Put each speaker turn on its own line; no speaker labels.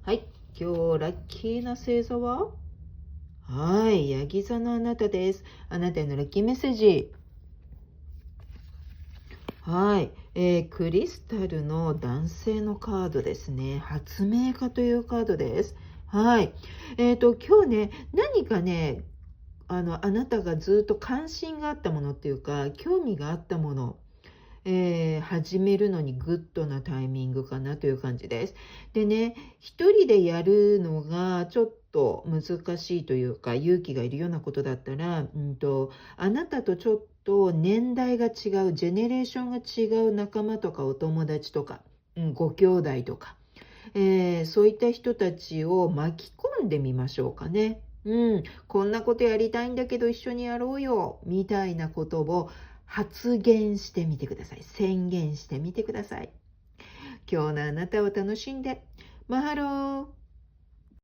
はい、今日ラッキーな星座は、はい、ヤギ座のあなたです。あなたへのラッキーメッセージ。はい、クリスタルの男性のカードですね。発明家というカードです。はい。今日ね、何かね、あなたがずっと関心があったものっていうか、興味があったもの、始めるのにグッドなタイミングかなという感じです。でね、一人でやるのがちょっと難しいというか、勇気がいるようなことだったら、あなたとちょっと年代が違う、ジェネレーションが違う仲間とかお友達とか、ご兄弟とか、そういった人たちを巻き込んでみましょうかね。こんなことやりたいんだけど一緒にやろうよ、みたいなことを発言してみてください。宣言してみてください。今日のあなたを楽しんで。マハロー。